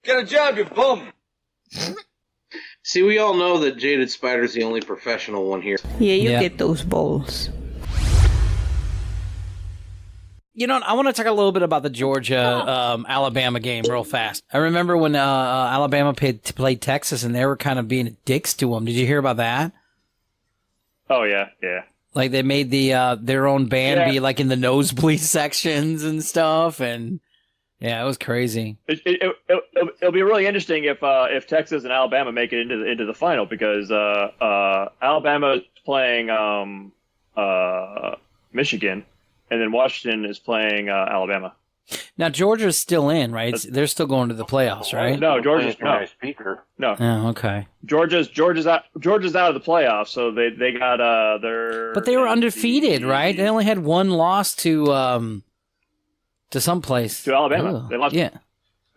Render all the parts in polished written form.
Get a job, you bum! See, we all know that Jaded Spider's the only professional one here. Yeah, you get those bowls. You know, I want to talk a little bit about the Georgia Alabama game real fast. I remember when Alabama played Texas and they were kind of being dicks to them. Did you hear about that? Oh, yeah. Like they made their own band be like in the nosebleed sections and stuff, and yeah, it was crazy. It'll be really interesting if Texas and Alabama make it into the final, because Alabama is playing Michigan, and then Washington is playing Alabama. Now Georgia's still in, right? They're still going to the playoffs, right? No, Georgia's no. No. Oh, okay. Georgia's out of the playoffs, so they got their. But they were undefeated, right? They only had one loss to someplace. To Alabama. Ugh. They lost. Yeah.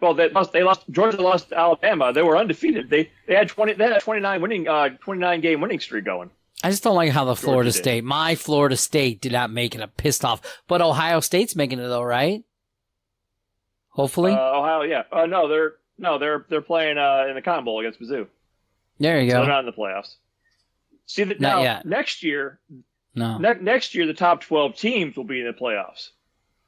Well, they lost. Georgia lost to Alabama. They were undefeated. They had 29 game winning streak going. I just don't like how the Florida State, my Florida State, did not make it. I'm pissed off. But Ohio State's making it though, right? Hopefully. Ohio, yeah. They're playing in the Cotton Bowl against Mizzou. There you go. So they're not in the playoffs. See that now. Yet. Next year. No. Next year, the top 12 teams will be in the playoffs.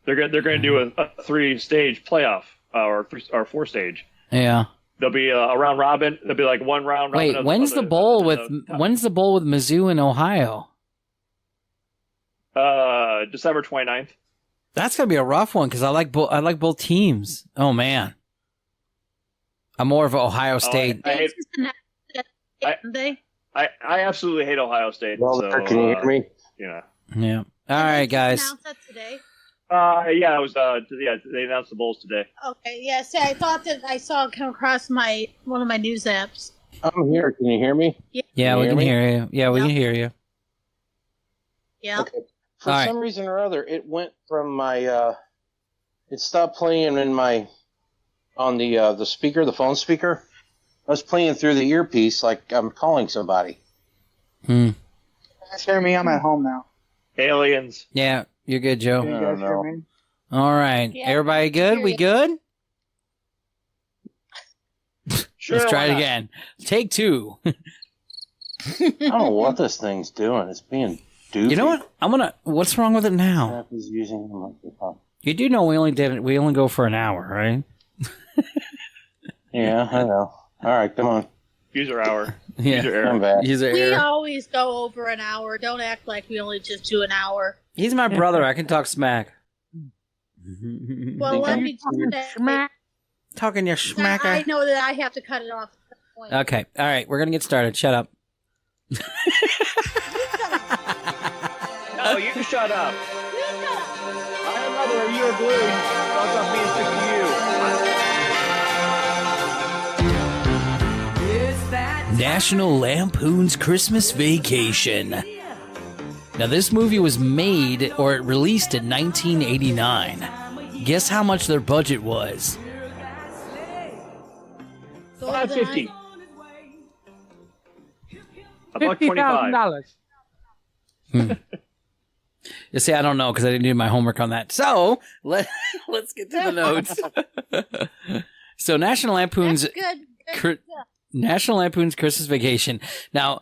They're going to do a 3-stage playoff or 4-stage. Yeah. There'll be a round robin. There'll be like one round robin. Wait, when's the bowl with Mizzou in Ohio? December 29th. That's gonna be a rough one because I like both teams. Oh man, I'm more of an Ohio State. I absolutely hate Ohio State. Well, so, can you hear me? Yeah. All right, guys. Announced that today. Yeah, it was. They announced the bowls today. Okay. Yeah. See, I thought that I saw it come across one of my news apps. I'm here. Can you hear me? Yeah, we can hear you. Yeah, we can hear you. Yeah. Okay. For some reason or other, it went from my. It stopped playing on the speaker, the phone speaker. I was playing through the earpiece like I'm calling somebody. You guys hear me? I'm at home now. Aliens. Yeah, you're good, Joe. Can you guys hear me? All right, everybody good? We good? Sure. Let's try it again. Take 2. I don't know what this thing's doing. It's being doofy. You know what? What's wrong with it now? Using the microphone. You do know we only go for an hour, right? Yeah, I know. All right, come on. User hour. Yeah, User error. I'm back. We always go over an hour. Don't act like we only just do an hour. He's my brother. I can talk smack. Well, let me do that. Talking your smacker. I know that I have to cut it off at that point. Okay. All right. We're going to get started. Shut up. No, you shut up. I'm another of your glue. Fuck off me and stick to you. National Lampoons Christmas Vacation. Now, this movie was made or released in 1989. Guess how much their budget was? $550. $125. You see, I don't know because I didn't do my homework on that. So let's get to the notes. So National Lampoons, National Lampoons Christmas Vacation. Now,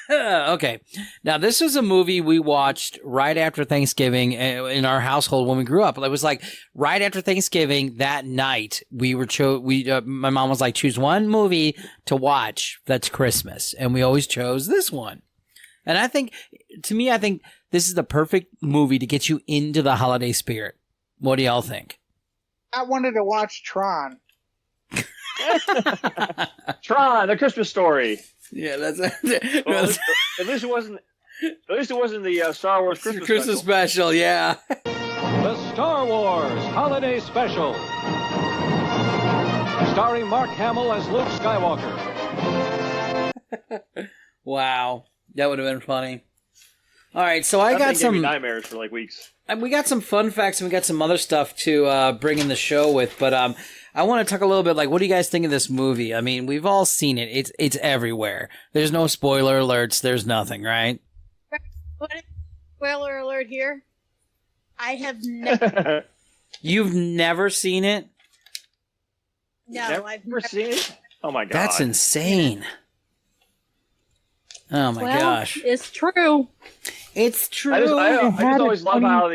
okay. Now, this was a movie we watched right after Thanksgiving in our household when we grew up. It was like right after Thanksgiving that night. My mom was like, choose one movie to watch that's Christmas, and we always chose this one. And I think this is the perfect movie to get you into the holiday spirit. What do y'all think? I wanted to watch Tron. Tron, The Christmas Story. Yeah, that's well, at least it wasn't. At least it wasn't the Star Wars Christmas special. Yeah. The Star Wars Holiday Special, starring Mark Hamill as Luke Skywalker. Wow, that would have been funny. All right, so I got some nightmares for like weeks. And we got some fun facts and we got some other stuff to bring in the show with, but I want to talk a little bit, like, what do you guys think of this movie? I mean, we've all seen it. It's everywhere. There's no spoiler alerts. There's nothing, right? Spoiler alert here. I have never You've never seen it? No, I've Never seen it. Oh my god, That's insane. Oh my gosh. It's true. It's true. I just always love how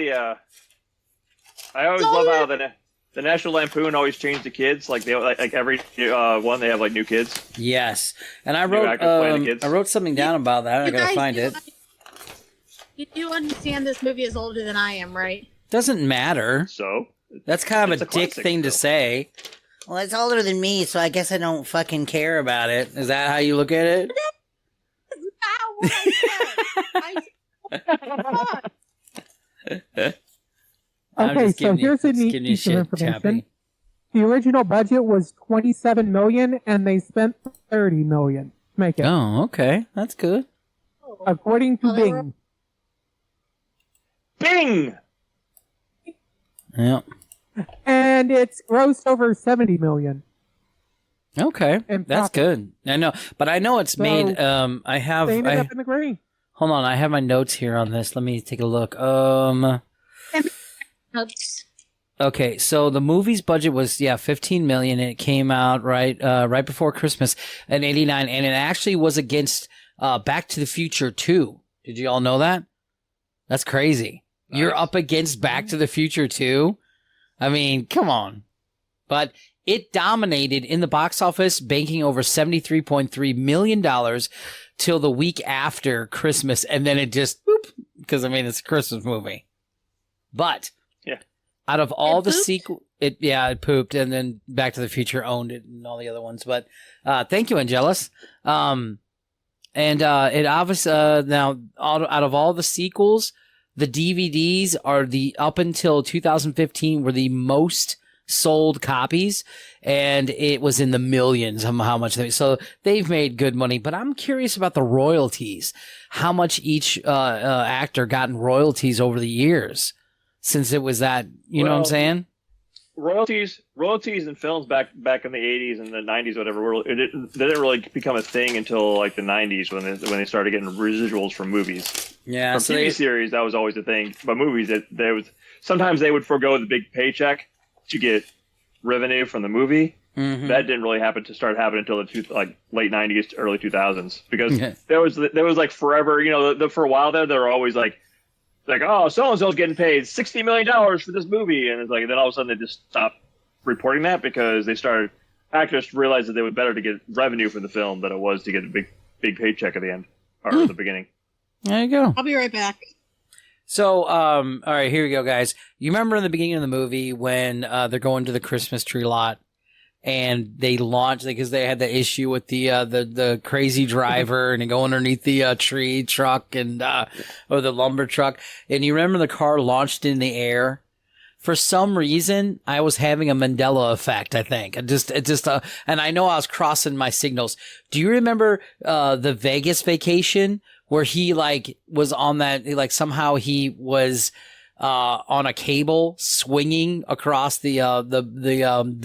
the National Lampoon always changed the kids. Like every one they have like new kids. Yes, and I New wrote actors playing the kids. I wrote something down about that. I You gotta guys find do it. You do understand this movie is older than I am, right? Doesn't matter. So That's kind of It's a a dick classic, thing to so. say. Well, it's older than me, so I guess I don't fucking care about it. Is that how you look at it? Ow, what I said. I'm Okay, just so giving you- here's a just neat giving you piece of shit, information. Chappie. The original budget was $27 million, and they spent $30 million to make it, Oh, okay. That's good. according to Oh, they were- Bing. Bing. Yeah. And it's grossed over $70 million. Okay. And That's profit. good. I know, but I know it's So, made. They ended up in the green. Hold on. I have my notes here on this. Let me take a look. Oops. Okay, so the movie's budget was $15 million, and it came out right before Christmas in '89, and it actually was against Back to the Future 2. Did you all know that? That's crazy. Nice. You're up against Back to the Future 2. I mean, come on. But it dominated in the box office, banking over $73.3 million till the week after Christmas, and then it just because it's a Christmas movie. But out of all the sequel, it pooped, and then Back to the Future owned it and all the other ones. But thank you, Angelus. And it obviously now out of all the sequels, the DVDs are up until 2015 were the most sold copies, and it was in the millions of how much so they've made good money. But I'm curious about the royalties, how much each actor got in royalties over the years. Since it was that, you know what I'm saying? Royalties in films back in the 80s and the 90s, whatever, they didn't really become a thing until like the 90s when they started getting residuals from movies. Yeah, From TV series, that was always a thing. But movies, sometimes they would forego the big paycheck to get revenue from the movie. Mm-hmm. That didn't really start happening until the late 90s to early 2000s because there was like forever, for a while there were always like, oh, so-and-so's getting paid $60 million for this movie. And it's like, then all of a sudden they just stopped reporting that because actors realized that they would better to get revenue from the film than it was to get a big paycheck at the end or at the beginning. There you go. I'll be right back. So, all right, here we go, guys. You remember in the beginning of the movie when they're going to the Christmas tree lot and they launched because they had the issue with the crazy driver and they go underneath the tree truck and or the lumber truck, and you remember the car launched in the air. For some reason, I was having a Mandela effect. I think and I know I was crossing my signals. Do you remember the Vegas vacation where he was on that somehow he was on a cable swinging across the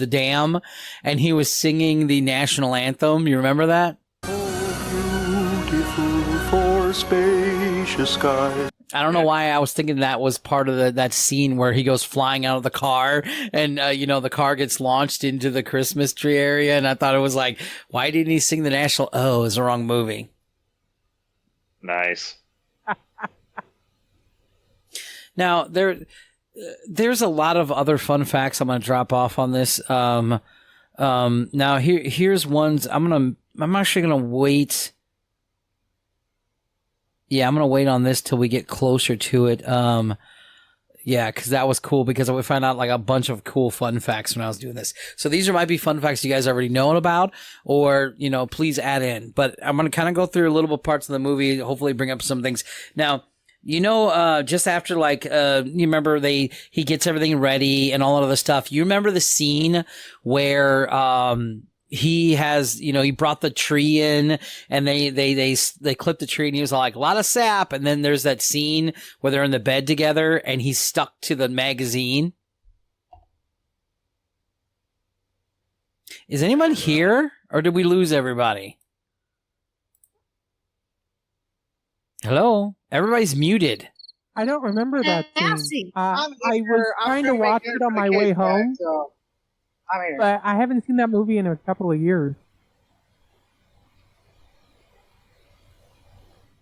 dam, and he was singing the national anthem. You remember that? Oh, beautiful for spacious skies. I don't know why I was thinking that was part of that scene where he goes flying out of the car and, the car gets launched into the Christmas tree area. And I thought it was like, why didn't he sing the national? Oh, it was the wrong movie. Nice. Now, there's a lot of other fun facts I'm going to drop off on this. Now, here's ones. I'm actually going to wait. Yeah, I'm going to wait on this till we get closer to it. Yeah, because that was cool because we found out a bunch of cool fun facts when I was doing this. So these might be fun facts you guys already know about or, please add in. But I'm going to kind of go through a little bit parts of the movie, hopefully bring up some things. Now, just after you remember he gets everything ready and all of the stuff. You remember the scene where he has, he brought the tree in and they clipped the tree and he was like, a lot of sap. And then there's that scene where they're in the bed together and he's stuck to the magazine. Is anyone here or did we lose everybody? Hello? Everybody's muted. I don't remember that have scene. seen. I was trying to watch it on my way home, So I'm here. but I haven't seen that movie in a couple of years.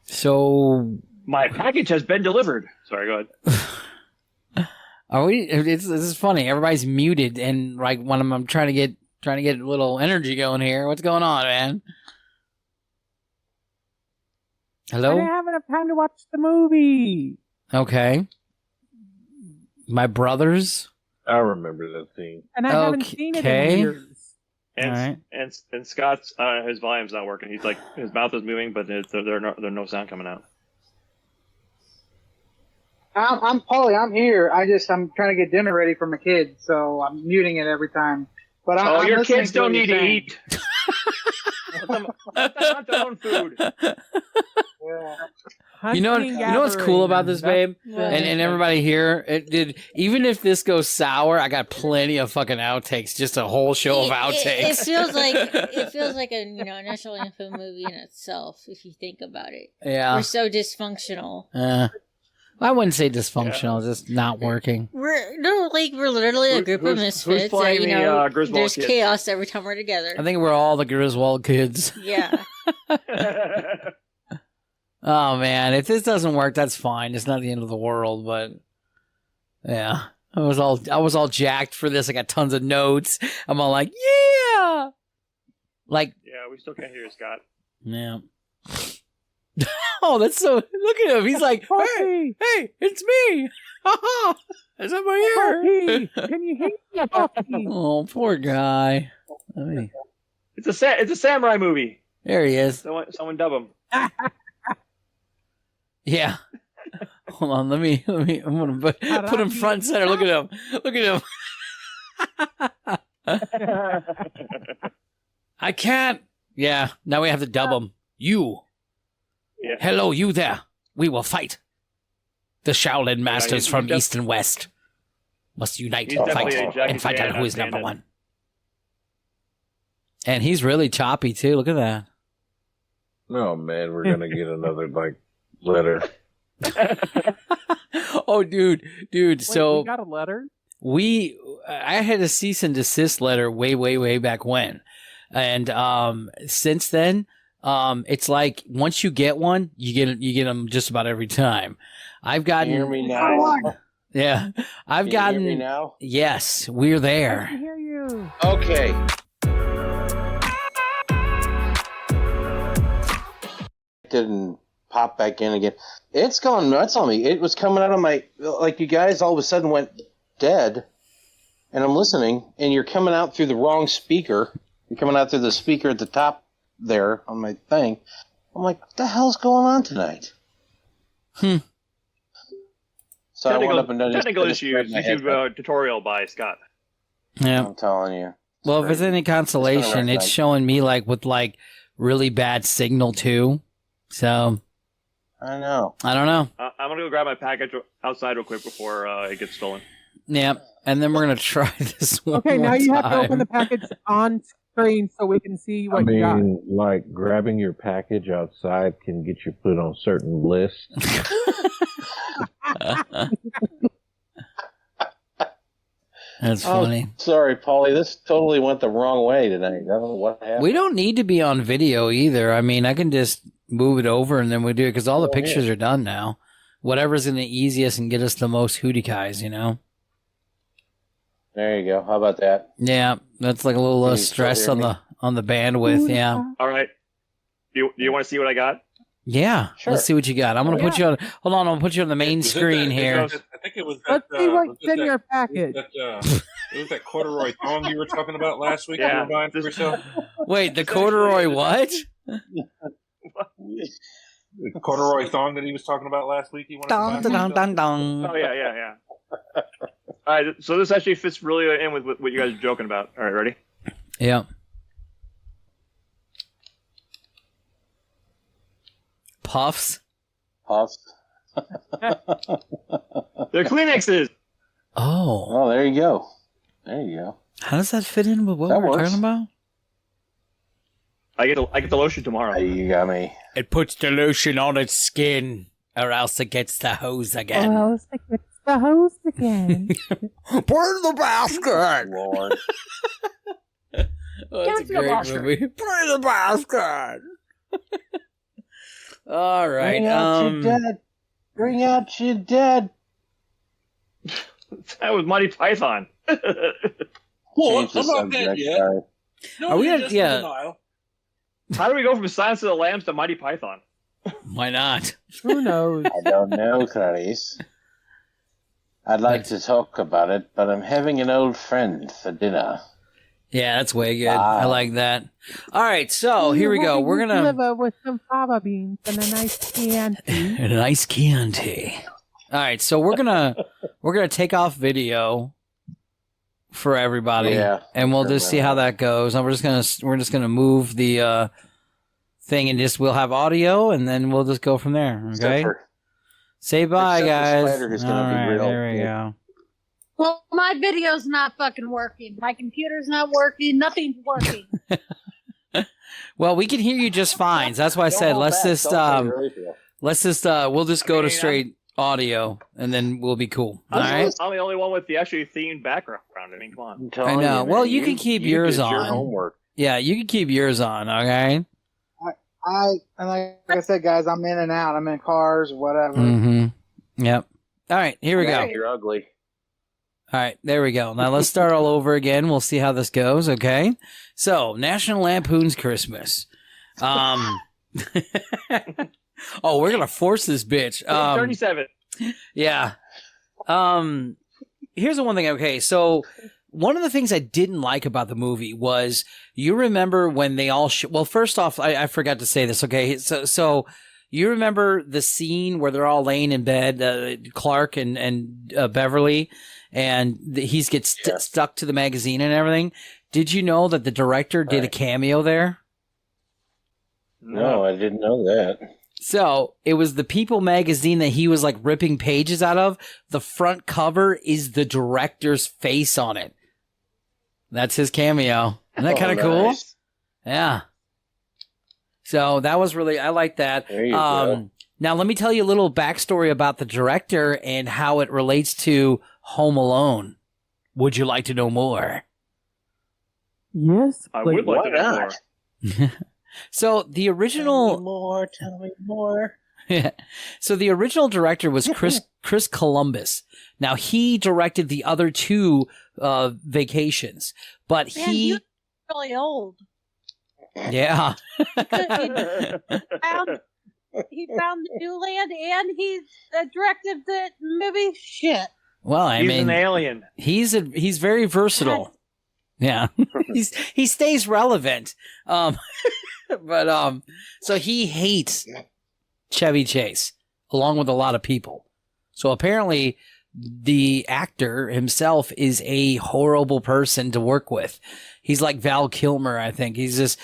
So My package has been delivered. Sorry, go ahead. are we? This is funny. Everybody's muted, and like when I'm trying to get a little energy going here. What's going on, man? I Hello. didn't have enough time to watch the movie. Okay. My brothers. I remember that scene. And I haven't seen it Okay. in years. And All right. and Scott's his volume's not working. He's like his mouth is moving, but there's no sound coming out. I'm Paulie. I'm here. I'm trying to get dinner ready for my kids, so I'm muting it every time. But I'm your listening kids don't what need you're to saying. eat. Let them hunt their own food. Yeah. You know what's cool about this, babe, What? and everybody here. It did. Even if this goes sour, I got plenty of fucking outtakes. Just a whole show of It outtakes. feels like a national info movie in itself if you think about it. Yeah. We're so dysfunctional. I wouldn't say dysfunctional, just not working. We're literally a group of misfits. playing the Griswold there's kids? chaos every time we're together. I think we're all the Griswold kids. Yeah. Oh man, if this doesn't work, that's fine. It's not the end of the world, but yeah, I was all jacked for this. I got tons of notes. I'm all like, yeah, like Yeah, we still can't hear you, Scott. yeah. Oh, that's so. Look at him. He's like, hey, it's me. Is that my ear? Puppy, can you hear me, puppy? Oh, poor guy. I mean, It's a samurai movie. there he is. Someone dub him. Yeah. Hold on. Let me. I'm gonna put him front and center. Look at him. Look at him. I can't. Yeah. Now we have to dub him. You. Yeah. Hello, you there. We will fight. The Shaolin masters he's from def- East and West must unite He's and definitely a fight Jackie and fight Chan out who is number canon. one. And he's really choppy too. Look at that. Oh man, we're gonna get another letter. Oh, dude. Wait, So we got a letter? I had a cease and desist letter way back when, and since then, it's like once you get one, you get them just about every time. I've gotten. Can you hear me now? Yeah, I've Can gotten. you hear me now? Yes, we're I can there. hear you. Okay. Didn't pop back in again. It's gone nuts on me. It was coming out of my, like, you guys all of a sudden went dead, and I'm listening, and you're coming out through the wrong speaker. You're coming out through the speaker at the top there on my thing. I'm like, what the hell's going on tonight? So I went up and done Technical issues. YouTube tutorial by Scott. Yeah. I'm telling you. Well, if it's any consolation, it's showing me with really bad signal too. So I know. I don't know. I'm gonna go grab my package outside real quick before it gets stolen. Yeah, and then we're gonna try this one. Okay, now more you have to time. open the package on screen so we can see what you got. Like grabbing your package outside can get you put on certain lists. That's funny. Sorry, Paulie. This totally went the wrong way tonight. I don't know what happened. We don't need to be on video either. I mean, I can just move it over and then we do it because all the pictures are done now. Whatever's in the easiest and get us the most hootie guys, you know? There you go. How about that? Yeah, that's like a little Can you less still stress hear on me? the bandwidth. Yeah, All right. Do you want to see what I got? yeah. Sure. Let's see what you got. I'm gonna put you on. Hold on, I'm gonna put you on the main screen here. I think it was that. Let's see what's was it in that- your package. It was that corduroy thong you were talking about last week. Yeah. You were buying for yourself. Wait, the corduroy what? The corduroy thong that he was talking about last week. You wanted to buy Dong, for dong, yourself? dong, Oh dong. yeah. All right. So this actually fits really in with what you guys are joking about. All right, ready? Yeah. Puffs. Puffs. They're Kleenexes. Oh, Oh, there you go. There you go. how does that fit in with what That we're works. talking about? I get the lotion tomorrow. You got me. It puts the lotion on its skin. Or else it gets the hose again. Or else it gets the hose again. Put it in the basket. Lord. Oh, that's a great movie. Put it in the basket. All right. Bring out your dead. Bring out your dead. That was Monty Python. What? I'm not dead yet. No, Are we you're at- just yeah. in denial. How do we go from Silence of the Lambs to Monty Python? Why not? Who knows? I don't know, Clarice. I'd like to talk about it, but I'm having an old friend for dinner. Yeah, that's way good. I like that. All right, so here we go. We're gonna liver with some fava beans and a nice Chianti. and a nice Chianti. All right, so we're gonna take off video for everybody, Yeah, and we'll just see how that goes. And we're just gonna move the thing, and we'll have audio, and then we'll just go from there. Okay. Say bye, except the guys. spider is gonna All be right, real there we good. go. Well, my video's not fucking working. My computer's not working. Nothing's working. Well, we can hear you just fine. So that's why I said we'll just go to straight audio, and then we'll be cool. All right. I'm the only one with the actually themed background. I mean, come on. I know. Well, you can keep yours did on. Your homework. Yeah, you can keep yours on. Okay. And like I said, guys, I'm in and out. I'm in cars, whatever. Mm-hmm. Yep. All right. Here we go. You're ugly. All right, there we go. Now let's start all over again. We'll see how this goes, okay? So, National Lampoons Christmas. Oh, we're going to force this bitch. 37. Yeah. Here's the one thing, okay? So, one of the things I didn't like about the movie was, you remember when they all... well, first off, I forgot to say this, okay? So you remember the scene where they're all laying in bed, Clark and Beverly... and he gets stuck to the magazine and everything. Did you know that the director did a cameo there? No, I didn't know that. So it was the People magazine that he was like ripping pages out of. The front cover is the director's face on it. That's his cameo. Isn't that kind of cool? Yeah. So that was really, I like that. There you go. Now, let me tell you a little backstory about the director and how it relates to Home Alone. Would you like to know more? Yes, I would like to know more. So the original... Tell me more. So the original director was Chris Columbus. Now, he directed the other two Vacations, but Man, he... you're really old. Yeah. He found the new land and he directed the movie. Shit. Well, I He's mean, an alien. He's very versatile. Yeah, he stays relevant. So he hates Chevy Chase along with a lot of people. So apparently, the actor himself is a horrible person to work with. He's like Val Kilmer, I think. He's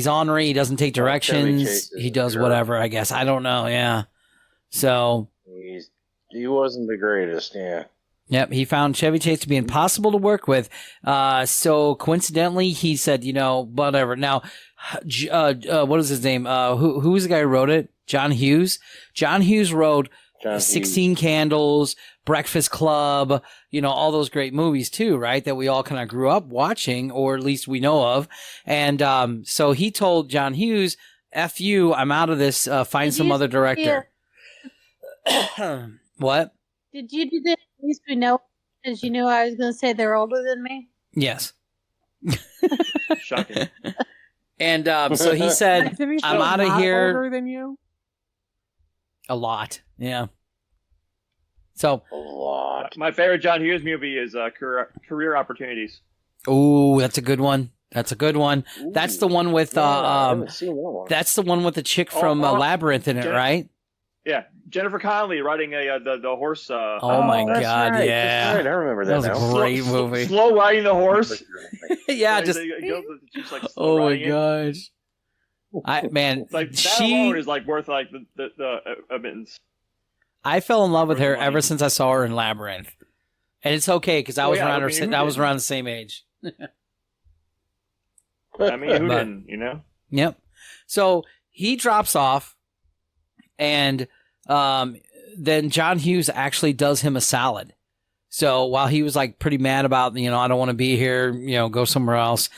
ornery. He doesn't take directions. He does whatever, I guess. I don't know. Yeah. So. He wasn't the greatest. Yeah. Yep. He found Chevy Chase to be impossible to work with. So coincidentally, he said, whatever. Now, what is his name? Who was the guy who wrote it? John Hughes. John Hughes wrote 16 Candles, Breakfast Club, all those great movies too, right? That we all kind of grew up watching, or at least we know of. And so he told John Hughes, F you, I'm out of this, find some other director. What? Did you do that? At least we know, because you knew I was going to say they're older than me. Yes. Shocking. And so he said, I'm out of here. Older than you? A lot. Yeah. So. A lot. My favorite John Hughes movie is Career Opportunities. Oh, that's a good one. That's Ooh. That's the one with I haven't seen that one. that's the one with the chick from Labyrinth in it, right? Yeah, Jennifer Connelly riding the horse. Oh my God! Right. Yeah, That's right. I remember that. That was a great movie. Slow riding the horse. Yeah, just. Oh my gosh! Like that alone is like worth like the admittance. I fell in love with her ever since I saw her in Labyrinth, and it's okay because I was around her. I was around the same age. I mean, who didn't? Yep. So he drops off, and then John Hughes actually does him a salad. So while he was like pretty mad about, I don't want to be here, go somewhere else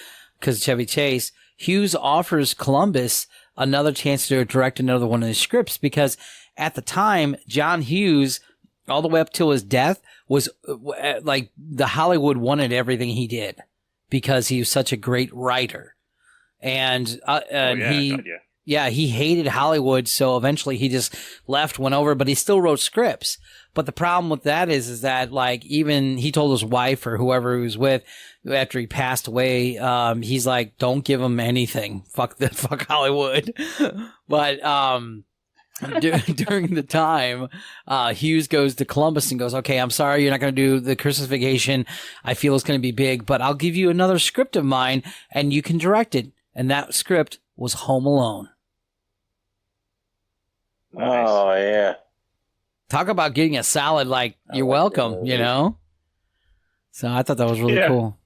because of Chevy Chase, Hughes offers Columbus another chance to direct another one of his scripts because at the time, John Hughes, all the way up till his death, was like the Hollywood wanted everything he did because he was such a great writer. And he hated Hollywood. So eventually he just left, went over, but he still wrote scripts. But the problem with that is that like even he told his wife or whoever he was with after he passed away, he's like, don't give him anything. Fuck Hollywood. But, during the time, Hughes goes to Columbus and goes, okay, I'm sorry, you're not going to do the Christmas Vacation. I feel it's going to be big, but I'll give you another script of mine and you can direct it. And that script was Home Alone. Nice. Oh, yeah. Talk about getting a salad like you're welcome, So I thought that was really cool.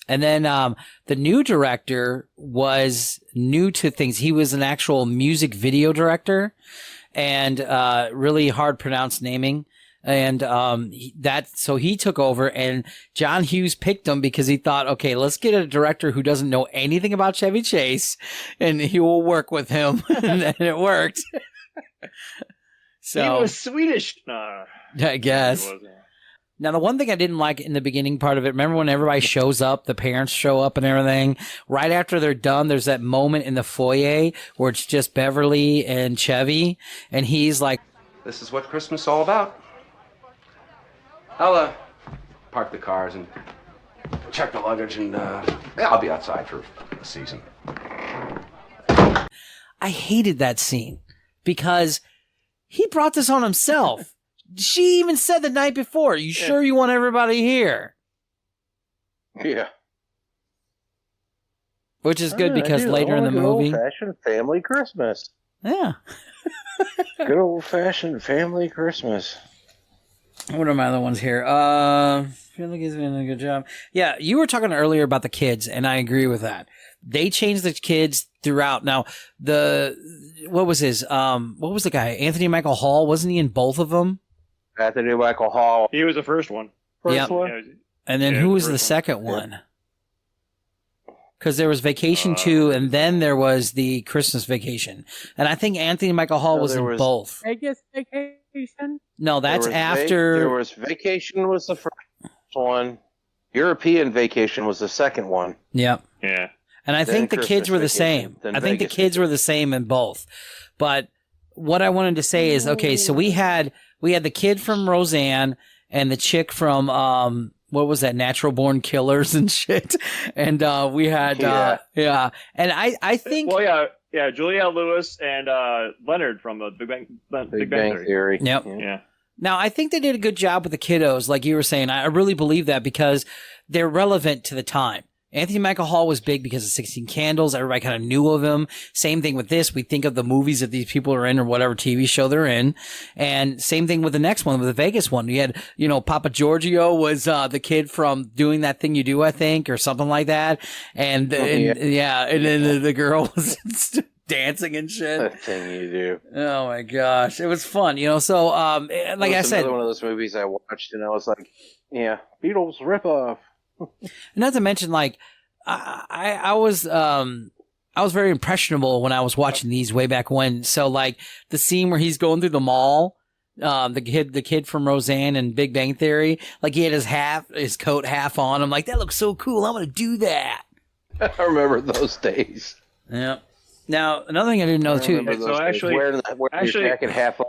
And then the new director was new to things. He was an actual music video director and really hard pronounced naming. And so he took over and John Hughes picked him because he thought, okay, let's get a director who doesn't know anything about Chevy Chase and he will work with him. And it worked. So he was Swedish. Nah, I guess. Now, the one thing I didn't like in the beginning part of it, remember when everybody shows up, the parents show up and everything? Right after they're done, there's that moment in the foyer where it's just Beverly and Chevy, and he's like, this is what Christmas is all about. I'll park the cars and check the luggage, and I'll be outside for the season. I hated that scene because he brought this on himself. She even said the night before, you sure you want everybody here? Yeah. Which is good because later in the movie... Old-fashioned family Christmas. Yeah. Good old-fashioned family Christmas. What are my other ones here? Feel like he's doing a good job. Yeah, you were talking earlier about the kids, and I agree with that. They changed the kids throughout. Now, what was the guy? Anthony Michael Hall, wasn't he in both of them? Anthony Michael Hall. He was the first one. First one? And then who was the second one? Because there was Vacation 2, and then there was the Christmas Vacation. And I think Anthony Michael Hall was in both. Vegas Vacation? No, that's after... There was Vacation was the first one. European Vacation was the second one. Yep. Yeah. And I think the kids were the same. I think the kids were the same in both. But what I wanted to say is, okay, so we had the kid from Roseanne and the chick from what was that, Natural Born Killers and shit. And we had and I think Juliette Lewis and Leonard from the Big Bang Theory. Yep. Yeah. Now, I think they did a good job with the kiddos, like you were saying. I really believe that because they're relevant to the time. Anthony Michael Hall was big because of 16 Candles. Everybody kind of knew of him. Same thing with this. We think of the movies that these people are in or whatever TV show they're in. And same thing with the next one, with the Vegas one. We had, Papa Giorgio was the kid from Doing That Thing You Do, I think, or something like that. And then the girl was dancing and shit. That Thing You Do. Oh my gosh. It was fun, So, like I said. Another one of those movies I watched and I was like, yeah, Beatles ripoff. Not to mention, like, I was very impressionable when I was watching these way back when. So, like, the scene where he's going through the mall, the kid from Roseanne and Big Bang Theory, like, he had his coat half on. I'm like, that looks so cool. I'm gonna do that. I remember those days. Yeah. Now, another thing I didn't know too. So actually,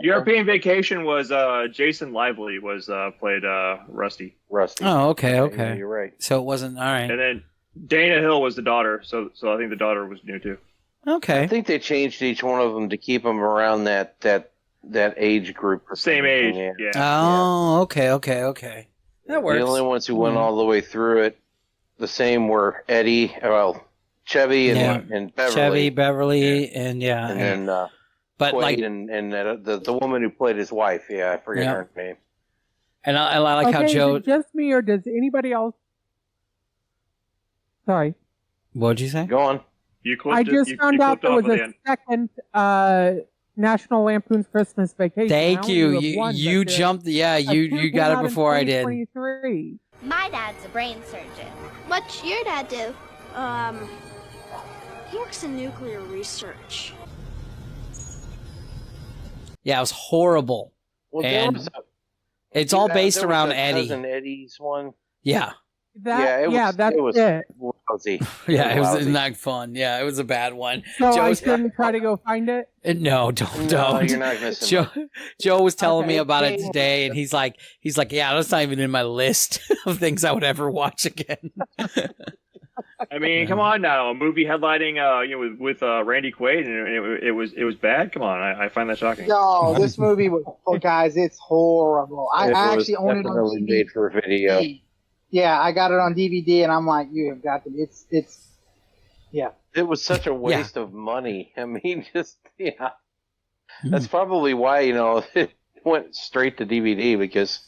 European Vacation was Jason Lively played Rusty. Oh, okay. Yeah, you're right. So it wasn't all right. And then Dana Hill was the daughter. So I think the daughter was new too. Okay. I think they changed each one of them to keep them around that age group. Same age. Yeah. Oh, okay. That works. The only ones who went all the way through it, the same were Chevy and Beverly. Chevy, Beverly, and then but Quaid like the woman who played his wife. Yeah, I forget her name. And I like how Joe. Is it just me, or does anybody else? Sorry. What'd you say? Go on. I just found out there was a second National Lampoon's Christmas Vacation. Thank you. You You jumped. Yeah, you got it before I did. My dad's a brain surgeon. What's your dad do? He works in nuclear research. Yeah, it was horrible. Well, and it's all based around Eddie. Cousin Eddie's one. Yeah. That's it. Lousy. Yeah, it was lousy. not fun. Yeah, it was a bad one. So I shouldn't try to go find it? No, don't. you're not missing Joe was telling me Okay. about it today, and he's like, yeah, that's not even in my list of things I would ever watch again. I mean, come on now, a movie headlining, with Randy Quaid, and it was bad. Come on, I find that shocking. No, this movie was, guys, it's horrible. I actually own it on definitely DVD. made for a video. Yeah, I got it on DVD, and I'm like, you have got to. It's. Yeah. It was such a waste of money. I mean, That's probably why it went straight to DVD, because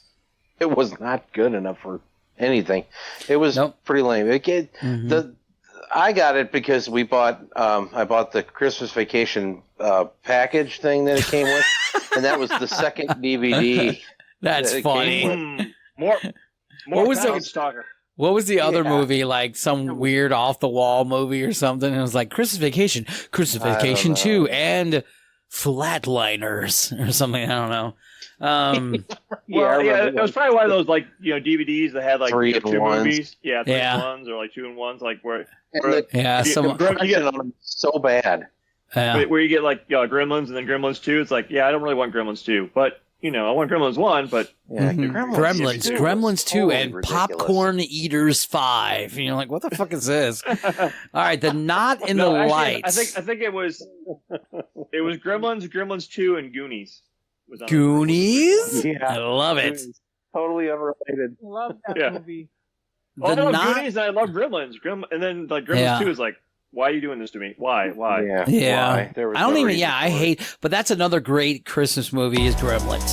it was not good enough for anything. It was pretty lame. I got it because I bought the Christmas Vacation package thing that it came with, and that was the second DVD. That's funny. More What was package stalker. What was the other movie, like some weird off-the-wall movie or something? And it was like Christmas Vacation 2, and Flatliners or something. I don't know. It was probably one of those DVDs that had like 3 two in ones. movies. Yeah, 3 Yeah. in ones or like 2 in ones, like where some so bad. Yeah. where you get like Gremlins and then Gremlins 2. It's like, I don't really want Gremlins 2, but I want Gremlins 1, but Gremlins 2, totally and ridiculous. Popcorn Eaters 5. And you're like, what the fuck is this? All right, the Not in the Lights. I think it was Gremlins 2, and Goonies. Was on Goonies? Yeah. I love it. Totally unrelated. Love that Yeah. movie. I love Goonies and I love Gremlins. And then like Gremlins 2 is like, why are you doing this to me? Why? Yeah. Yeah. Why? There was I don't no even, reason I for it. hate, but that's another great Christmas movie is Gremlins.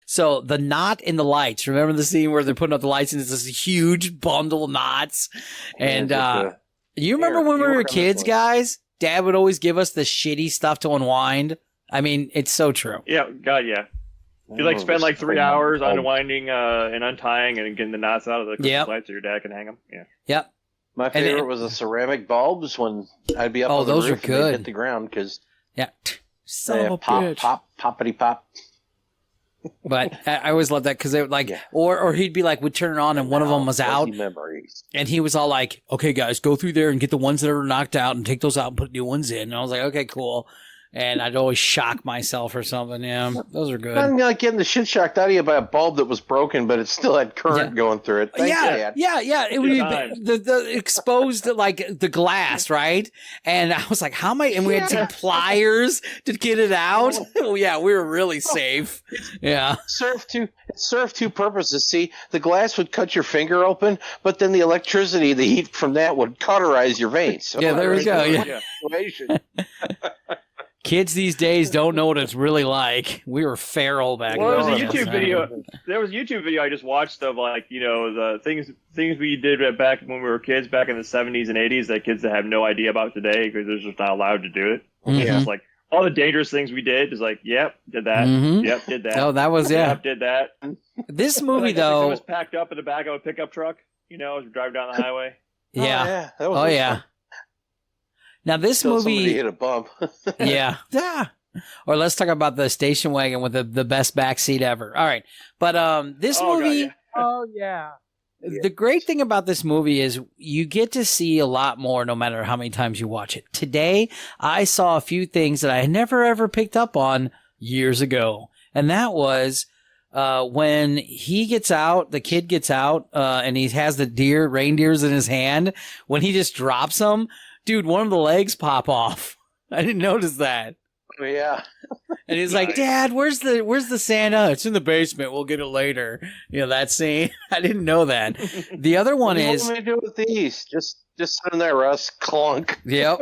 So the knot in the lights. Remember the scene where they're putting up the lights and it's this huge bundle of knots? And you remember when we were kids, guys? Dad would always give us the shitty stuff to unwind. I mean, it's so true. Yeah, God, yeah. You spend like 3 hours unwinding and untying and getting the knots out of the Christmas lights so your dad can hang them. Yeah. Yep. My favorite was the ceramic bulbs when I'd be up on the those roof are and they'd good. hit the ground because Son of a pop, bitch. pop, poppity pop. But I always loved that because they would like, or he'd be like, would turn it on and one of them was out. Memories. And he was all like, okay, guys, go through there and get the ones that are knocked out and take those out and put new ones in. And I was like, okay, cool. And I'd always shock myself or something. Yeah, those are good. I'm like getting the shit shocked out of you by a bulb that was broken, but it still had current going through it. Thanks, Dad. Yeah. It would be the exposed like the glass, right? And I was like, how am I? And we had to take pliers to get it out. Oh yeah, we were really safe. Yeah. It served two purposes. See, the glass would cut your finger open, but then the electricity, the heat from that would cauterize your veins. So Yeah, there we go. Yeah. Kids these days don't know what it's really like. We were feral back then. There was a YouTube video I just watched of like, the things we did back when we were kids back in the 70s and 80s that kids that have no idea about today because they're just not allowed to do it. Mm-hmm. It's just like all the dangerous things we did is like, yep, did that. Mhm. Yep, did that. Oh, that was, yeah. Yep, did that. This movie, Like, though. it was packed up in the back of a pickup truck, as we drive down the highway. Yeah. That was fun. Now, this Until movie. somebody hit a bump. Yeah. Or let's talk about the station wagon with the best back seat ever. All right. But this movie. Oh, yeah. The great thing about this movie is you get to see a lot more no matter how many times you watch it. Today, I saw a few things that I had never ever picked up on years ago. And that was when he gets out, the kid gets out, and he has the reindeers in his hand. When he just drops them, dude, one of the legs pop off. I didn't notice that. Yeah. And he's like, Dad, where's the Santa? It's in the basement. We'll get it later. That scene. I didn't know that. The other one is. What do we do with these? Just sit in there, Russ. Clunk. Yep.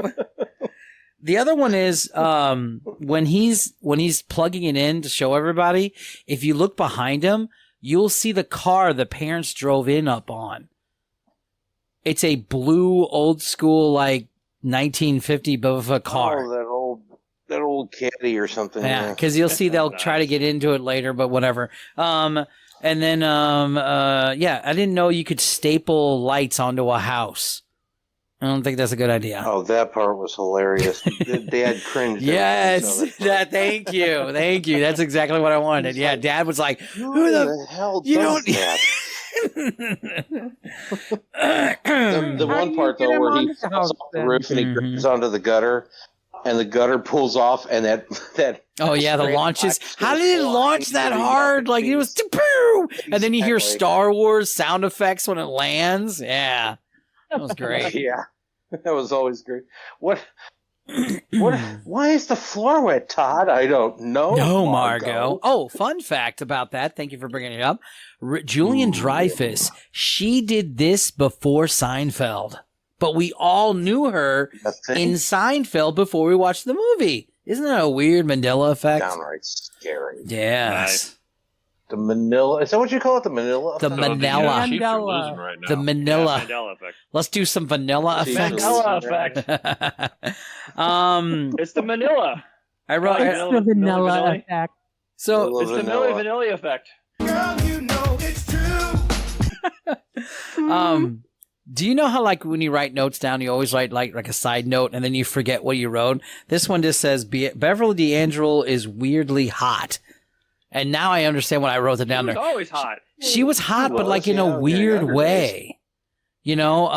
The other one is when he's plugging it in to show everybody. If you look behind him, you'll see the car the parents drove in up on. It's a blue, old school, like 1950 Bubba car. Oh, that old caddy or something. Yeah, because you'll see they'll try to get into it later, but whatever. And then, yeah, I didn't know you could staple lights onto a house. I don't think that's a good idea. Oh, that part was hilarious. Dad cringed. Yes, thank you. That's exactly what I wanted. Yeah, Dad was like, "Who the hell you does don't?" that? the one part though where he falls off the roof and he grabs onto the gutter, and the gutter pulls off, and that. Oh yeah, the launches. How did it launch that hard? Like it was, and then you hear Star Wars sound effects when it lands. Yeah, that was great. Yeah, that was always great. What? Why is the floor wet, Todd? I don't know. No, Margot. Oh, fun fact about that. Thank you for bringing it up. Julian Dreyfus, she did this before Seinfeld, but we all knew her in Seinfeld before we watched the movie. Isn't that a weird Mandela effect? Downright scary. Yes. Nice. The Manila. Is that what you call it? The Manila The effect? Manila. Right now. The Manila. Yeah, Mandela effect. Let's do some vanilla effects. Manila effect. It's the Manila. I wrote It's the vanilla effect. So it's the Milli Vanilli effect. Girl, you know it's true. Do you know how, like, when you write notes down, you always write like a side note and then you forget what you wrote? This one just says Beverly D'Angelo is weirdly hot. And now I understand what I wrote it down there. She was always hot. She was hot, but like in a weird way. You know,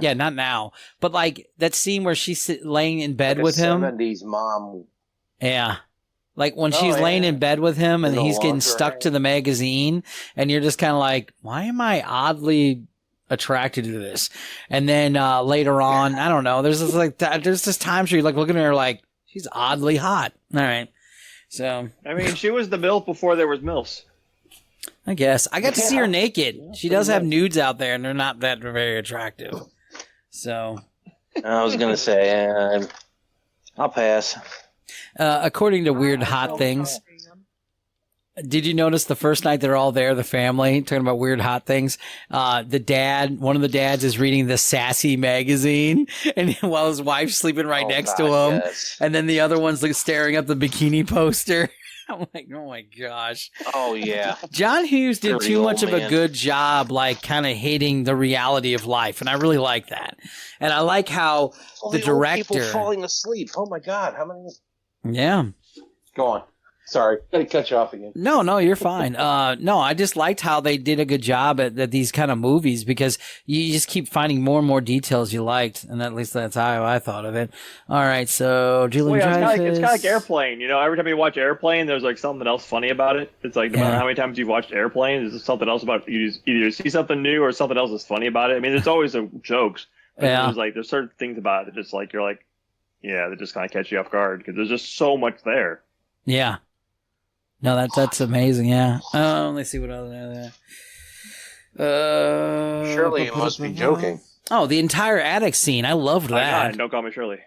yeah, not now. But like that scene where she's laying in bed with him. 70s mom. Yeah. Like when she's laying in bed with him and he's getting stuck to the magazine and you're just kind of like, why am I oddly attracted to this? And then later on, I don't know, there's just times where you're like looking at her like, she's oddly hot. All right. So I mean, she was the MILF before there was MILFs. I guess. I got to see her naked. She does have nudes out there and they're not that very attractive. So I was going to say, I'll pass. According to Weird Hot Things, did you notice the first night they're all there, the family, talking about weird hot things? One of the dads is reading the Sassy magazine, and while his wife's sleeping right next to him, and then the other one's like staring at the bikini poster. I'm like, oh my gosh. Oh yeah. John Hughes did too much of a good job, like kind of hating the reality of life, and I really like that. And I like how the director people falling asleep. Oh my God, how many? Yeah. Go on. Sorry, I cut you off again. No, you're fine. No, I just liked how they did a good job at these kind of movies because you just keep finding more and more details you liked, and at least that's how I thought of it. All right, so Julian Dreyfus. It's kind of like Airplane. You know, every time you watch Airplane, there's like something else funny about it. It's like no matter how many times you've watched Airplane, there's something else about it. You either see something new or something else that's funny about it. I mean, there's always jokes. But there's certain things about it that just like you're like, yeah, that just kind of catch you off guard because there's just so much there. Yeah. No, that's amazing. Yeah. Let's see what other. Shirley, you must be joking. Oh, the entire attic scene. I loved that. God, don't call me Shirley.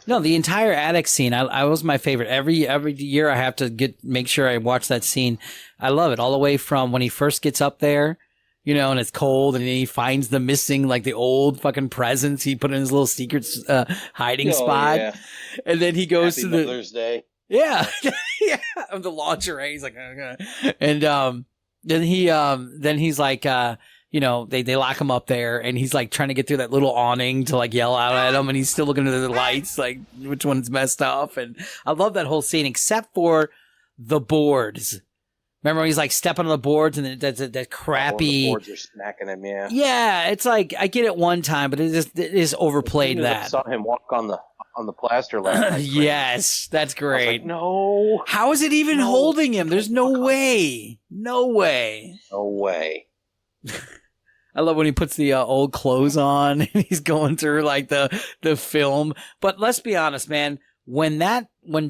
No, the entire attic scene. I was my favorite. Every year I have to make sure I watch that scene. I love it all the way from when he first gets up there. You know, and it's cold, and he finds the missing, like the old fucking presents he put in his little secret hiding spot, yeah. And then he goes Happy to the Mother's Day. Yeah, yeah, of the lingerie. He's like, okay. And then he's like, you know, they lock him up there, and he's like trying to get through that little awning to like yell out at him, and he's still looking at the lights, like which one's messed up. And I love that whole scene, except for the boards. Remember when he's like stepping on the boards and that crappy. The boards are smacking him, yeah. Yeah, it's like I get it one time, but it is overplayed. I saw him walk on the plaster last night. Yes, that's great. Like, no, how is it even holding him? There's no way. No way. No way. I love when he puts the old clothes on and he's going through like the film. But let's be honest, man. When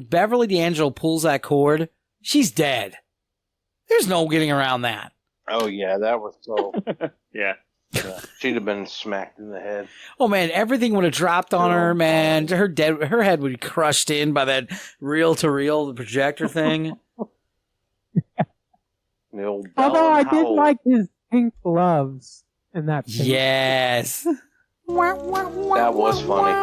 Beverly D'Angelo pulls that cord, she's dead. There's no getting around that. Oh yeah, that was so. Yeah. She'd have been smacked in the head. Oh man, everything would have dropped on her, man. Her head would be crushed in by that reel-to-reel projector thing. The old Although I did like his pink gloves. in that film. Yes. That was funny.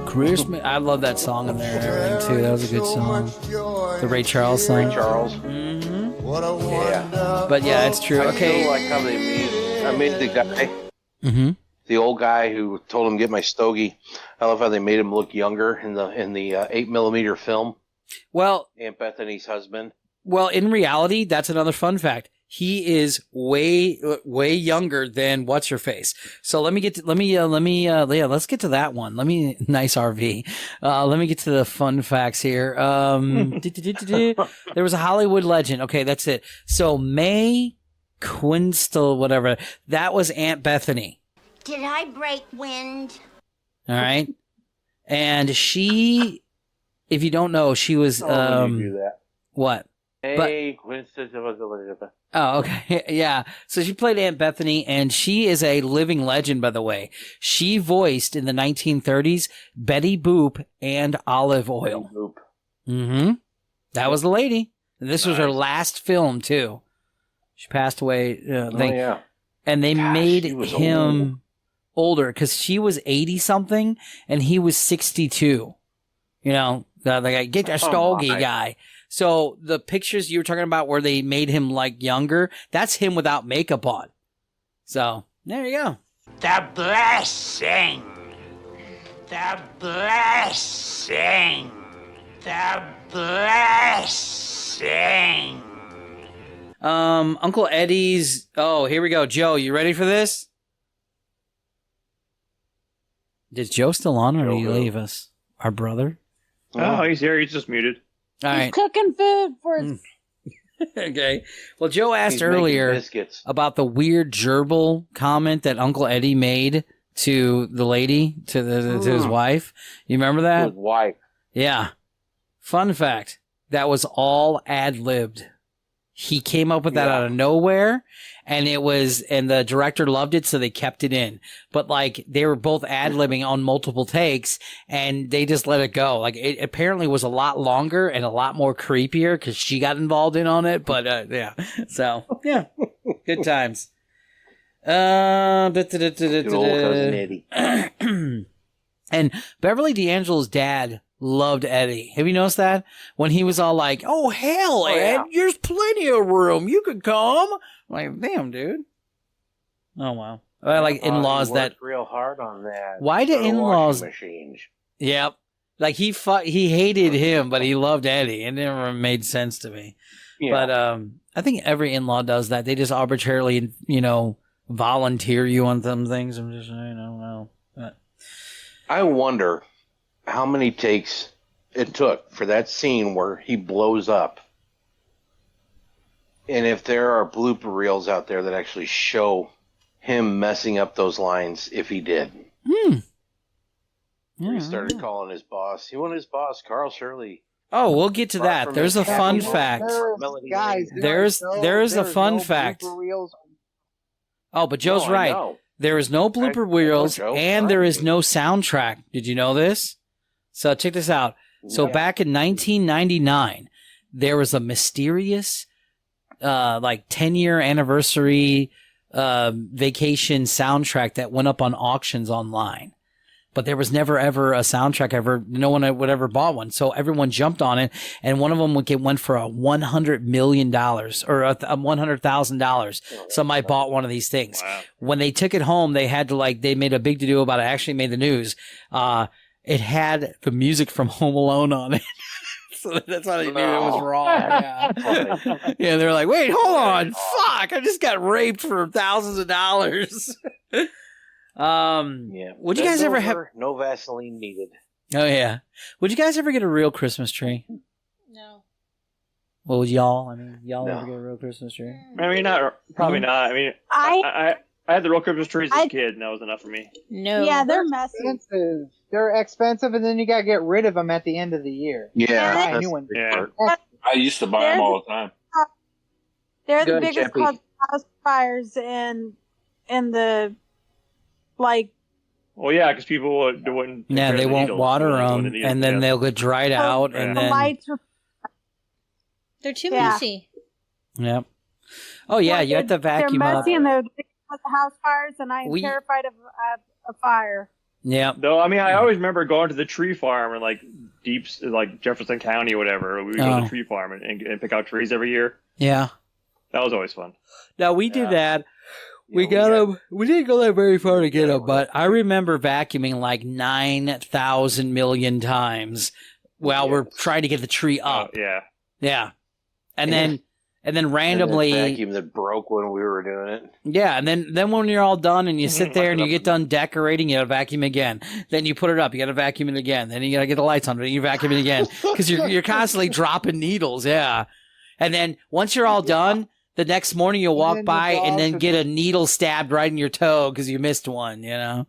Christmas. I love that song in there too. That was a good song. The Ray Charles song. Ray Charles. Yeah. But yeah, it's true. I Okay. feel like how they made the guy, Mm-hmm. the old guy who told him to get my stogie. I love how they made him look younger in the 8mm film. Well, Aunt Bethany's husband. Well, in reality, that's another fun fact. He is way younger than what's her face. So let's get to that one. Nice RV. Let me get to the fun facts here. There was a Hollywood legend. Okay, that's it. So Mae Quinstel, whatever, that was Aunt Bethany. Did I break wind? All right. And she, if you don't know, she was, you do that. what? Hey, Oh, okay. Yeah. So she played Aunt Bethany, and she is a living legend, by the way. She voiced in the 1930s Betty Boop and Olive Oil. Betty Boop. Mm-hmm. That was the lady. And this was her last film, too. She passed away. Yeah. And they made he was him older because she was 80-something, and he was 62. You know, the guy, get a stogie guy. So the pictures you were talking about where they made him like younger, that's him without makeup on. So there you go. The blessing. The blessing. The blessing. Uncle Eddie's. Oh, here we go. Joe, you ready for this? Is Joe still on, or did he leave us? Our brother? Oh, he's here. He's just muted. All He's right. cooking food for his. Okay. Well, Joe asked He's making earlier biscuits. about the weird gerbil comment that Uncle Eddie made to the lady, to his wife. You remember that? His wife. Yeah. Fun fact. That was all ad-libbed. He came up with that out of nowhere, and the director loved it, so they kept it in. But like, they were both ad-libbing on multiple takes, and they just let it go. Like, it apparently was a lot longer and a lot more creepier because she got involved in on it. But yeah, so yeah, good times. Good old cousin Eddie. And Beverly D'Angelo's dad loved Eddie. Have you noticed that? When he was all like, "Oh hell, Ed, there's plenty of room. You could come." I'm like, damn, dude. Oh wow. I like in-laws that real hard on that. Why do in-laws? Machines. Yep. Like he hated him, but he loved Eddie. It never made sense to me. Yeah. But I think every in-law does that. They just arbitrarily, volunteer you on some things. I'm just, I don't know. But I wonder how many takes it took for that scene where he blows up. And if there are blooper reels out there that actually show him messing up those lines, if he did. Where he started calling his boss. He wanted his boss, Carl Shirley. Oh, we'll get to that. There's a fun fact. Guys, There's a fun fact. Oh, but Joe's right. There is no blooper reels, and there is no soundtrack. Did you know this? So check this out. So back in 1999, there was a mysterious, 10-year anniversary vacation soundtrack that went up on auctions online. But there was never ever a soundtrack ever. No one would ever bought one. So everyone jumped on it, and one of them went for $100 million or $100,000. Somebody bought one of these things. Wow. When they took it home, they had to they made a big to do about it. Actually made the news. It had the music from Home Alone on it. So that's how they knew it was wrong. Yeah. Yeah, they're like, wait, hold on. Fuck, I just got raped for thousands of dollars. Would you guys ever have no Vaseline needed? Oh yeah. Would you guys ever get a real Christmas tree? No. Well, y'all ever get a real Christmas tree? I mean, probably not. I mean, I had the real Christmas trees as a kid, and that was enough for me. No. Yeah, they're messy. Expensive. They're expensive, and then you gotta get rid of them at the end of the year. Yeah, Buy a new one. I used to buy them all the time. They're the biggest cause of house fires in the Well, yeah, because people wouldn't. Yeah, they won't water them, and then they'll get dried out, and then they're too messy. Yep. Oh yeah, you have to vacuum they're up. messy and they're with the house fires, and I am terrified of fire. Yeah. No, I mean, I always remember going to the tree farm in like like Jefferson County or whatever. We would go to the tree farm and pick out trees every year. Yeah. That was always fun. No, we did that. We got them. We didn't go that very far to get them, but I remember vacuuming like 9,000 million times while we're trying to get the tree up. Yeah. Yeah. And then randomly, and the vacuum that broke when we were doing it. yeah, and then when you're all done and you sit there and you get done decorating, you gotta vacuum again. Then you put it up, you gotta vacuum it again. Then you gotta get the lights on it, and you vacuum it again because you're constantly dropping needles. Yeah, and then once you're all done, the next morning you'll walk by and then get a needle stabbed right in your toe because you missed one. You know.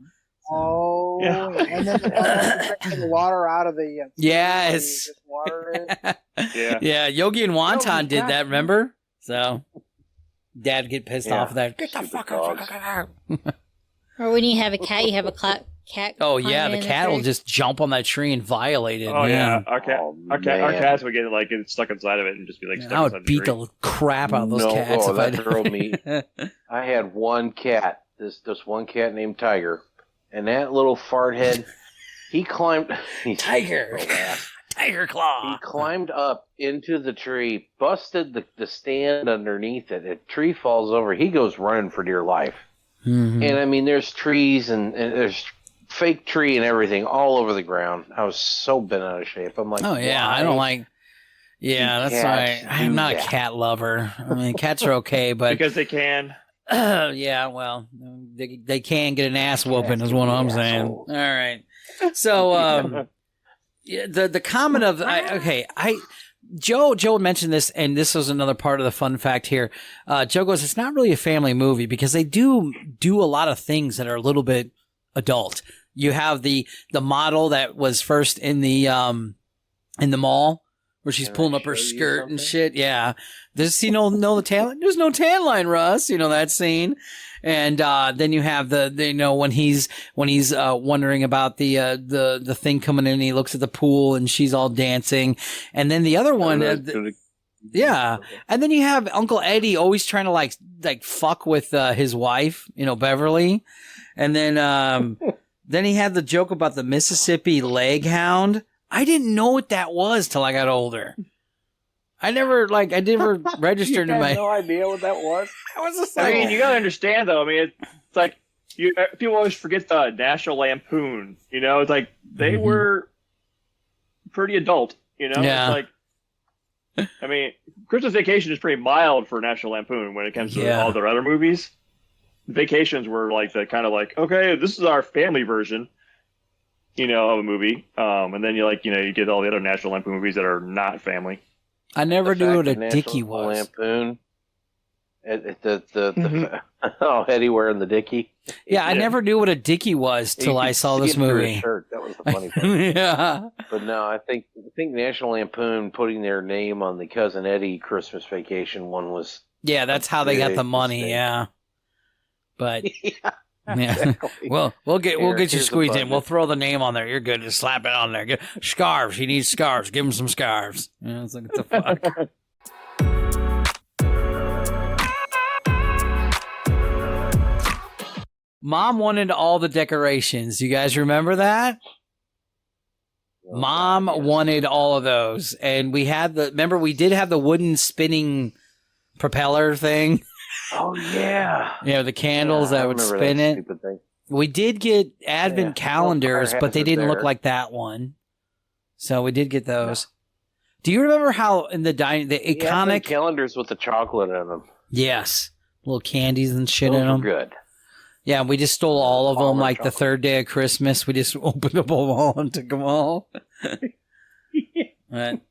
Oh, and then the water out of the yes. just water it. Yeah, Yogi and Wonton did that, remember? So, Dad would get pissed off of that. Get the fuck out. Or when you have a cat, you have a cat. Oh, yeah, the cat will just jump on that tree and violate it. Oh, yeah. Our man. cats would get like get stuck inside of it and just be like stuck I inside would the beat tree. the crap out of those cats if I that drove me. I had one cat, this one cat named Tiger, and that little fart head, he climbed. Tiger. Tiger Claw. He climbed up into the tree, busted the stand underneath it. A tree falls over. He goes running for dear life. Mm-hmm. And I mean, there's trees and there's fake tree and everything all over the ground. I was so bent out of shape. I'm like, oh, yeah, I don't like. Yeah, that's right. I'm not a cat lover. I mean, cats are okay, but. Because they can. Yeah, well, they can get an ass whooping, is what I'm saying. All right. So, yeah, the comment of Joe mentioned this, and this was another part of the fun fact here. Joe goes, it's not really a family movie because they do a lot of things that are a little bit adult. You have the model that was first in the mall where she's pulling up her skirt and shit. Yeah. Does he know the tan? There's no tan line, Russ. You know that scene. And then you have when he's wondering about the thing coming in, and he looks at the pool and she's all dancing. And then the other one, yeah. And then you have Uncle Eddie always trying to like fuck with his wife, Beverly. And then he had the joke about the Mississippi leg hound. I didn't know what that was till I got older. I never registered in my. No idea what that was. I was just I mean, you gotta understand though. I mean, it's like people always forget the National Lampoon. It's like they were pretty adult. Yeah. It's like, I mean, Christmas Vacation is pretty mild for National Lampoon when it comes to all their other movies. Vacations were like the kind of like, okay, this is our family version, of a movie. And then you get all the other National Lampoon movies that are not family. I never knew what a dickie was. Lampoon. Eddie wearing the dickie. Yeah, I never knew what a dickie was till I saw this movie. Shirt. That was the funny thing. Yeah. But no, I think National Lampoon putting their name on the Cousin Eddie Christmas Vacation one was. Yeah, that's how they got the money. Mistake. Yeah. But. Yeah. Exactly. Well, we'll get you squeezed in. We'll throw the name on there. You're good. Just slap it on there. Get scarves. He needs scarves. Give him some scarves. It's like, what the fuck? Mom wanted all the decorations. You guys remember that? Mom wanted all of those, and we had we did have the wooden spinning propeller thing. Oh, yeah. The candles that would spin it. We did get advent calendars, but they didn't look like that one. So we did get those. Do you remember how in the iconic calendars with the chocolate in them? Yes. Little candies and shit in them. Good. Yeah, we just stole all of them like the third day of Christmas. We just opened up them all and took them all. But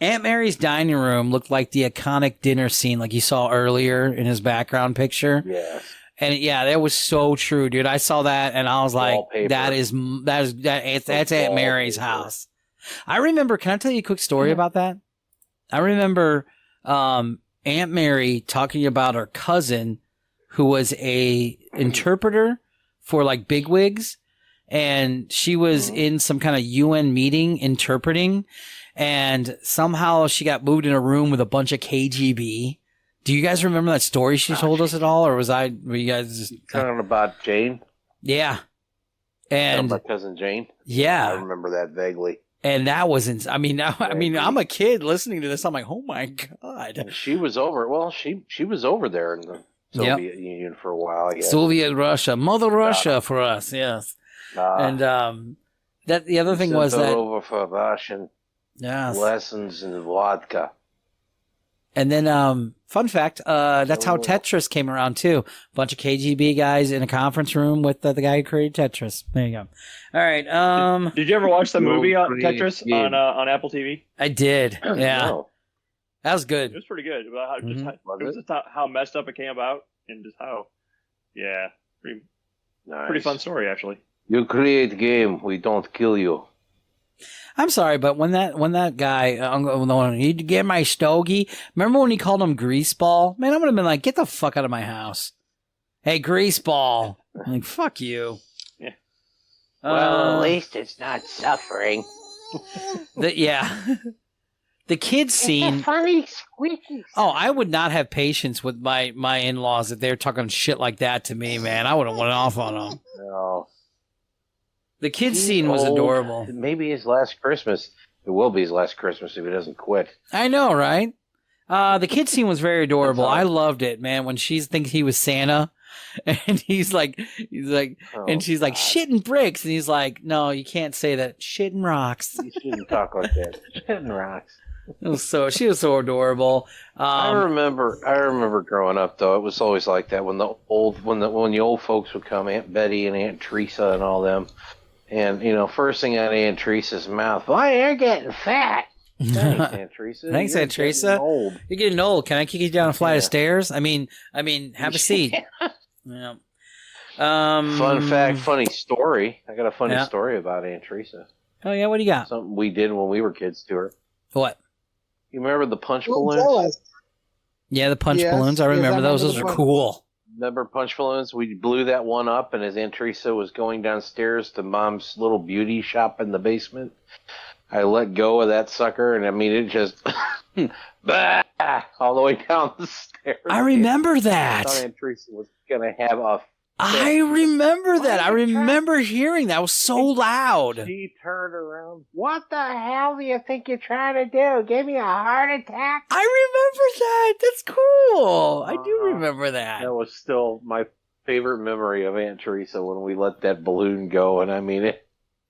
Aunt Mary's dining room looked like the iconic dinner scene like you saw earlier in his background picture. Yeah. And yeah, that was so true, dude. I saw that and I was like, that's Aunt Mary's house. I remember, can I tell you a quick story about that? I remember Aunt Mary talking about her cousin who was a interpreter for like bigwigs, and she was in some kind of UN meeting interpreting. And somehow she got moved in a room with a bunch of KGB Do you guys remember that story she told us at all, or were you guys just Talking about Jane? Yeah. And my cousin Jane? Yeah. I remember that vaguely. And that wasn't, I'm a kid listening to this. I'm like, oh my God. And she was over, she was over there in the Soviet Union for a while, I guess. Soviet Russia, Mother Russia for us, yes. And that the other thing was that over for Russian lessons in vodka. And then, fun fact, that's how Tetris came around too. A bunch of KGB guys in a conference room with the guy who created Tetris. There you go. All right. Did you ever watch the movie Tetris on Apple TV? I did. Yeah. No. That was good. It was pretty good. About how messed up it came about and just how, pretty fun story actually. You create game, we don't kill you. I'm sorry, but when that guy, you get my stogie. Remember when he called him Greaseball? Man, I would have been like, get the fuck out of my house. Hey, Greaseball. I'm like, fuck you. Yeah. Well, at least it's not suffering. The kids scene. It's a funny squeaky. Oh, I would not have patience with my in-laws if they're talking shit like that to me, man. I would have went off on them. No. The kids scene was adorable. Maybe his last Christmas. It will be his last Christmas if he doesn't quit. I know, right? The kid scene was very adorable. I loved it, man. When she thinks he was Santa, and he's like, and she's like, shit and bricks, and he's like, no, you can't say that. Shit and rocks. You shouldn't talk like that. Shit and rocks. She was so adorable. I remember growing up though. It was always like that when the old folks would come, Aunt Betty and Aunt Teresa and all them. And, first thing out of Aunt Teresa's mouth, boy, you're getting fat. Thanks, Aunt Teresa. Thanks, Aunt Teresa. You're getting old. Can I kick you down a flight of stairs? I mean, have a seat. Yeah. Fun fact, funny story. I got a funny story about Aunt Teresa. Oh, yeah? What do you got? Something we did when we were kids to her. What? You remember the punch balloons? Yeah, the punch balloons. I remember those. Those are cool. Remember punch balloons? We blew that one up, and as Aunt Teresa was going downstairs to Mom's little beauty shop in the basement, I let go of that sucker, and I mean, it just bah, all the way down the stairs. I remember that. I thought Aunt Teresa was going to have a... I remember that. I remember hearing that. It was so loud. She turned around. What the hell do you think you're trying to do? Give me a heart attack? I remember that. That's cool. I do remember that. That was still my favorite memory of Aunt Teresa when we let that balloon go. And I mean,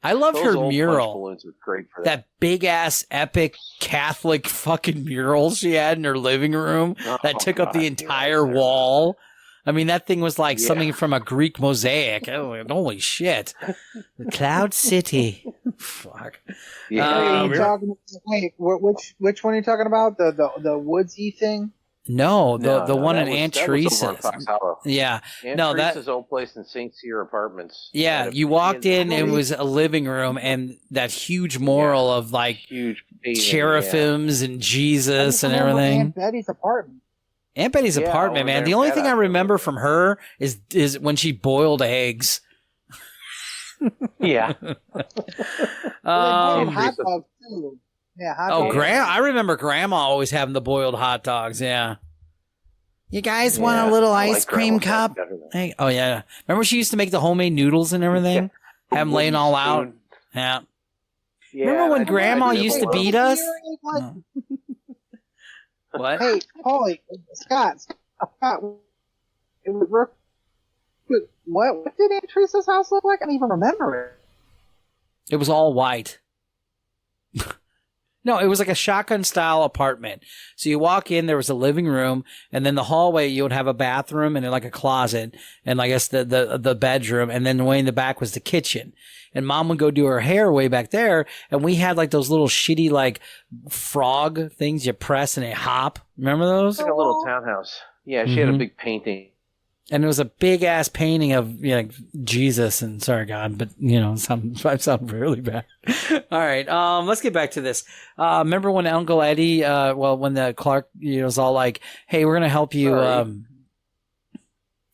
I loved her mural. Balloons were great for that big ass epic Catholic fucking mural she had in her living room that took up the entire wall. I mean, that thing was like something from a Greek mosaic. Oh, holy shit. The Cloud City. Fuck. Yeah. Which one are you talking about? The woodsy thing? No, the one in Aunt Teresa's. Yeah. Aunt Teresa's old place in St. Cyr Apartments. Yeah, you walked in and it was a living room and that huge mural of like huge cherubs and Jesus and everything. Aunt Betty's apartment. Aunt Betty's apartment, man. The only thing I remember from her is when she boiled eggs. Yeah. Hot dogs too. Yeah, hot dogs. I remember Grandma always having the boiled hot dogs. Yeah. You guys want a little ice cream cup? Hey, oh yeah. Remember she used to make the homemade noodles and everything? Have them laying all out. Yeah. Remember when Grandma used to beat us? What? Hey, Paulie, Scott, it was what did Aunt Teresa's house look like? I don't even remember it. It was all white. No, it was like a shotgun style apartment. So you walk in, there was a living room, and then the hallway you would have a bathroom and like a closet, and I guess the bedroom, and then way in the back was the kitchen. And Mom would go do her hair way back there, and we had like those little shitty like frog things you press and they hop. Remember those? Like a little townhouse. Yeah, she had a big painting. And it was a big ass painting of Jesus and sorry God, but I sound really bad. All right, let's get back to this. Remember when Uncle Eddie, when the Clark, was all like, "Hey, we're gonna help you."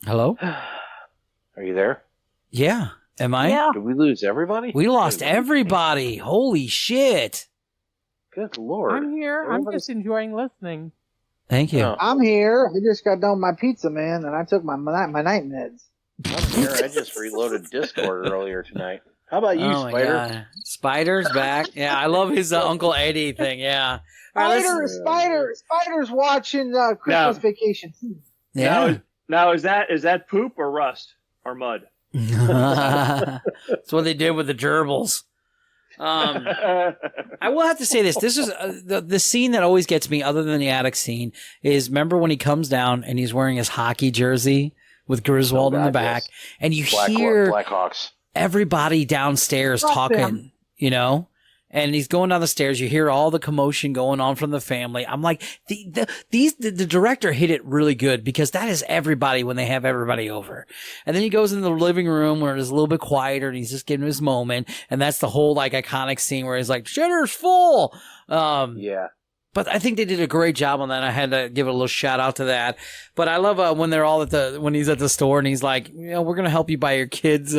Hello, are you there? Yeah, am I? Yeah. Did we lose everybody? We lost everybody. Holy shit! Good Lord! I'm here. I'm just enjoying listening. Thank you. No. I'm here. I just got done with my pizza, man, and I took my night meds. I'm here. I just reloaded Discord earlier tonight. How about you, Oh my Spider? God. Spider's back. Yeah, I love his Uncle Eddie thing. Yeah. All right, Spider's watching Christmas Vacation. Yeah. Now is that poop or rust or mud? That's what they did with the gerbils. I will have to say this. This is the scene that always gets me, other than the attic scene, is remember when he comes down and he's wearing his hockey jersey with Griswold in the back, and you hear Blackhawks. Everybody downstairs talking, you know, and he's going down the stairs. You hear all the commotion going on from the family. I'm like, the director hit it really good, because that is everybody when they have everybody over. And then he goes into the living room where it's a little bit quieter and he's just getting his moment. And that's the whole like iconic scene where he's like, shitter's full. Yeah. But I think they did a great job on that. I had to give a little shout out to that. But I love when they're all when he's at the store and he's like, you know, we're going to help you buy your kids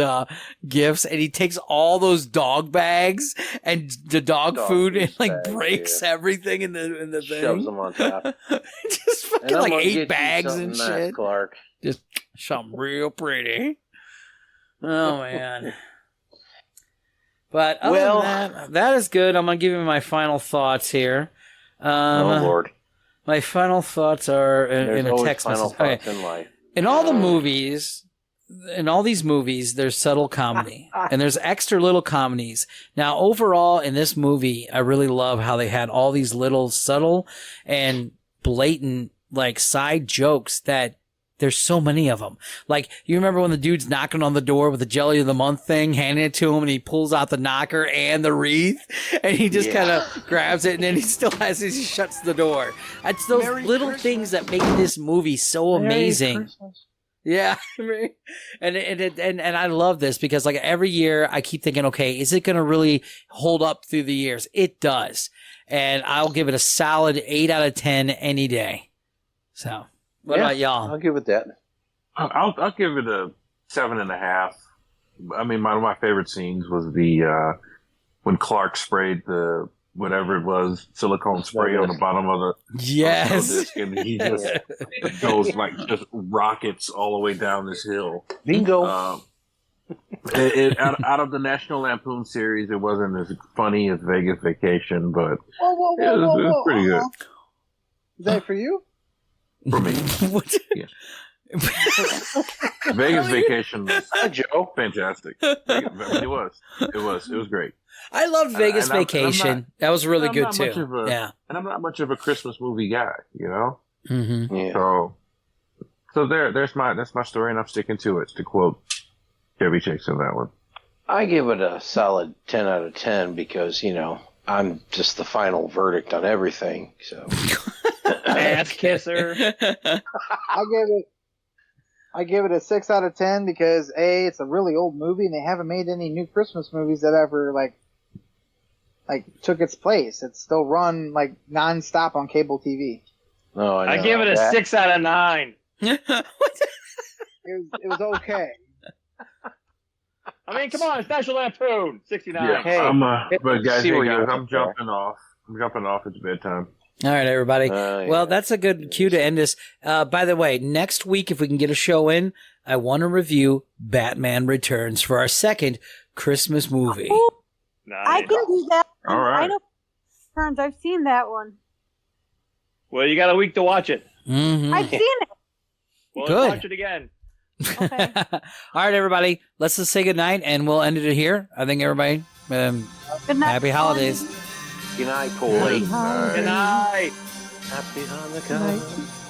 gifts. And he takes all those dog bags and the dog food and like breaks everything in the thing. Shoves them on top. Just fucking like 8 bags and shit. Clark. Just something real pretty. Oh, man. But other than that, that is good. I'm going to give you my final thoughts here. Oh, Lord. My final thoughts are in a text message. Okay. In life. In all the movies, in all these movies, there's subtle comedy and there's extra little comedies. Now, overall, in this movie, I really love how they had all these little subtle and blatant like side jokes that there's so many of them. Like, you remember when the dude's knocking on the door with the Jelly of the Month thing, handing it to him, and he pulls out the knocker and the wreath, and he just kind of grabs it, and then he still has it, he shuts the door. It's those little things that make this movie so amazing. Yeah. and I love this because like every year I keep thinking, okay, is it going to really hold up through the years? It does. And I'll give it a solid 8 out of 10 any day. So. What about y'all? I'll give it that. I'll give it a 7.5. I mean, one of my favorite scenes was the when Clark sprayed the whatever it was silicone spray on the bottom of the disc, and he just goes like just rockets all the way down this hill. Bingo. Out of the National Lampoon series, it wasn't as funny as Vegas Vacation, but it was pretty good. Is that for you? For me. Yeah. Vegas Vacation was fantastic. It was great. I loved Vegas Vacation. That was really good too. And I'm not much of a Christmas movie guy, you know. Mm-hmm. Yeah. So that's my story, and I'm sticking to it. To quote Chevy Chase in that one. I give it a solid 10 out of 10 because, you know, I'm just the final verdict on everything. So. Ass kisser. I give it a 6 out of 10 because A, it's a really old movie and they haven't made any new Christmas movies that ever like took its place. It's still run like nonstop on cable TV. Oh, I give it a 6 out of 9. It was okay. I mean, come on, it's National Lampoon, 69. Yeah, hey, but guys, I'm jumping off. It's bedtime. All right, everybody. Well, that's a good cue to end this. By the way, next week, if we can get a show in, I want to review Batman Returns for our second Christmas movie. Nice. I can do that. All right. I know Returns. I've seen that one. Well, you got a week to watch it. Mm-hmm. I've seen it. Well, Good. watch it again. Okay. All right, everybody. Let's just say goodnight, and we'll end it here. I think everybody, Good night. happy holidays. Good night, Paulie. Good night. Happy Hanukkah.